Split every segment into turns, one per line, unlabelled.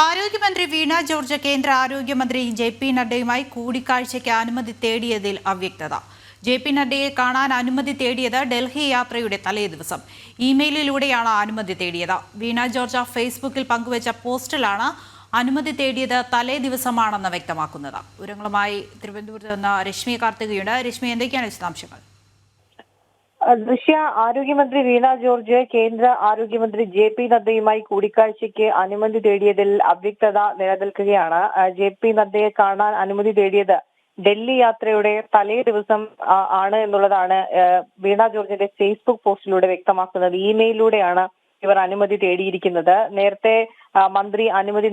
ആരോഗ്യമന്ത്രി വീണ ജോർജ് കേന്ദ്ര ആരോഗ്യമന്ത്രി ജെ.പി. നഡ്ഡയുമായി കൂടിക്കാഴ്ചയ്ക്ക് അനുമതി തേടിയതിൽ അവ്യക്തത. ജെ.പി. നഡ്ഡയെ കാണാൻ അനുമതി തേടിയത് ഡൽഹി യാത്രയുടെ തലേദിവസം. ഇമെയിലിലൂടെയാണ് അനുമതി തേടിയത്. വീണ ജോർജ് ഫേസ്ബുക്കിൽ പങ്കുവച്ച പോസ്റ്റിലാണ് അനുമതി തേടിയത് തലേദിവസമാണെന്ന് വ്യക്തമാക്കുന്നത്. വിവരങ്ങളുമായി തിരുവനന്തപുരത്ത് നിന്ന് രശ്മി കാർത്തികയുണ്ട്. രശ്മി, എന്തൊക്കെയാണ് വിശദാംശങ്ങൾ?
ദൃശ്യ ആരോഗ്യമന്ത്രി വീണ ജോർജ് കേന്ദ്ര ആരോഗ്യമന്ത്രി ജെ.പി. നദ്ദയുമായി കൂടിക്കാഴ്ചയ്ക്ക് അനുമതി തേടിയതിൽ അവ്യക്തത നിലനിൽക്കുകയാണ്. ജെ.പി. നദ്ദയെ കാണാൻ അനുമതി തേടിയത് ഡൽഹി യാത്രയുടെ തലേ ദിവസം ആണ് എന്നുള്ളതാണ് വീണ ജോർജിന്റെ ഫേസ്ബുക്ക് പോസ്റ്റിലൂടെ വ്യക്തമാക്കുന്നത്. ഇമെയിലിലൂടെയാണ് ഇവർ അനുമതി തേടിയിരിക്കുന്നത്. നേരത്തെ മന്ത്രി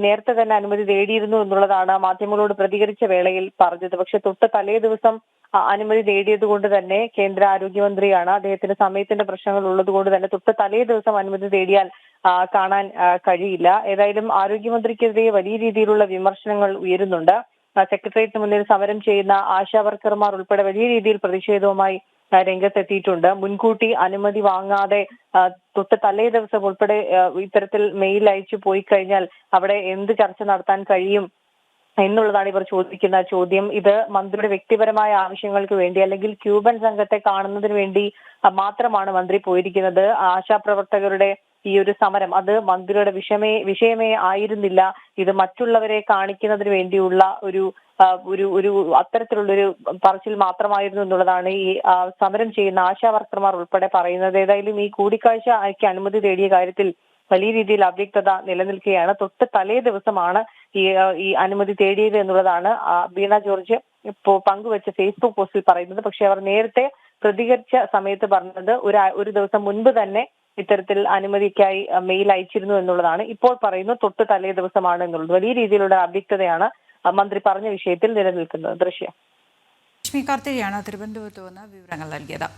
നേരത്തെ തന്നെ അനുമതി തേടിയിരുന്നു എന്നുള്ളതാണ് മാധ്യമങ്ങളോട് പ്രതികരിച്ച വേളയിൽ പറഞ്ഞത്. പക്ഷെ തൊട്ട് തലേ ദിവസം അനുമതി നേടിയത് കൊണ്ട് തന്നെ കേന്ദ്ര ആരോഗ്യമന്ത്രിയാണ്. അദ്ദേഹത്തിന് സമയത്തിന്റെ പ്രശ്നങ്ങൾ ഉള്ളത് കൊണ്ട് തന്നെ തൊട്ട് തലേ ദിവസം അനുമതി തേടിയാൽ കാണാൻ കഴിയില്ല. ഏതായാലും ആരോഗ്യമന്ത്രിക്കെതിരെ വലിയ രീതിയിലുള്ള വിമർശനങ്ങൾ ഉയരുന്നുണ്ട്. സെക്രട്ടേറിയറ്റിന് മുന്നിൽ സമരം ചെയ്യുന്ന ആശാ വർക്കർമാർ ഉൾപ്പെടെ വലിയ രീതിയിൽ പ്രതിഷേധവുമായി രംഗത്തെത്തിയിട്ടുണ്ട്. മുൻകൂട്ടി അനുമതി വാങ്ങാതെ തൊട്ട് തലേ ദിവസം ഉൾപ്പെടെ ഇത്തരത്തിൽ മെയിൽ അയച്ചു പോയി കഴിഞ്ഞാൽ അവിടെ എന്ത് ചർച്ച നടത്താൻ കഴിയും എന്നുള്ളതാണ് ഇവർ ചോദിക്കുന്ന ചോദ്യം. ഇത് മന്ത്രിയുടെ വ്യക്തിപരമായ ആവശ്യങ്ങൾക്ക് വേണ്ടി അല്ലെങ്കിൽ ക്യൂബൻ സംഘത്തെ കാണുന്നതിന് വേണ്ടി മാത്രമാണ് മന്ത്രി പോയിരിക്കുന്നത്. ആശാപ്രവർത്തകരുടെ ഈ ഒരു സമരം അത് മന്ത്രിയുടെ വിഷയമേ ആയിരുന്നില്ല. ഇത് മറ്റുള്ളവരെ കാണിക്കുന്നതിന് വേണ്ടിയുള്ള ഒരു അത്തരത്തിലുള്ളൊരു പറച്ചിൽ മാത്രമായിരുന്നു എന്നുള്ളതാണ് ഈ സമരം ചെയ്യുന്ന ആശാ വർക്കർമാർ ഉൾപ്പെടെ പറയുന്നത്. ഏതായാലും ഈ കൂടിക്കാഴ്ചയ്ക്ക് അനുമതി തേടിയ കാര്യത്തിൽ വലിയ രീതിയിൽ അവ്യക്തത നിലനിൽക്കുകയാണ്. തൊട്ട് തലേ ദിവസമാണ് ഈ അനുമതി തേടിയത് എന്നുള്ളതാണ് വീണ ജോർജ് ഇപ്പോൾ പങ്കുവച്ച ഫേസ്ബുക്ക് പോസ്റ്റിൽ പറയുന്നത്. പക്ഷെ അവർ നേരത്തെ പ്രതികരിച്ച സമയത്ത് പറഞ്ഞത് ഒരു ദിവസം മുൻപ് തന്നെ ഇത്തരത്തിൽ അനുമതിക്കായി മെയിൽ അയച്ചിരുന്നു എന്നുള്ളതാണ്. ഇപ്പോൾ പറയുന്നു തൊട്ട് തലേ ദിവസമാണ് എന്നുള്ളത്. വലിയ രീതിയിലുള്ള അവ്യക്തതയാണ് മന്ത്രി പറഞ്ഞ വിഷയത്തിൽ നിലനിൽക്കുന്നത്. ദൃശ്യം
രശ്മി കാർത്തികയാണ് തിരുവനന്തപുരത്ത് നിന്ന് വിവരങ്ങൾ നൽകിയത്.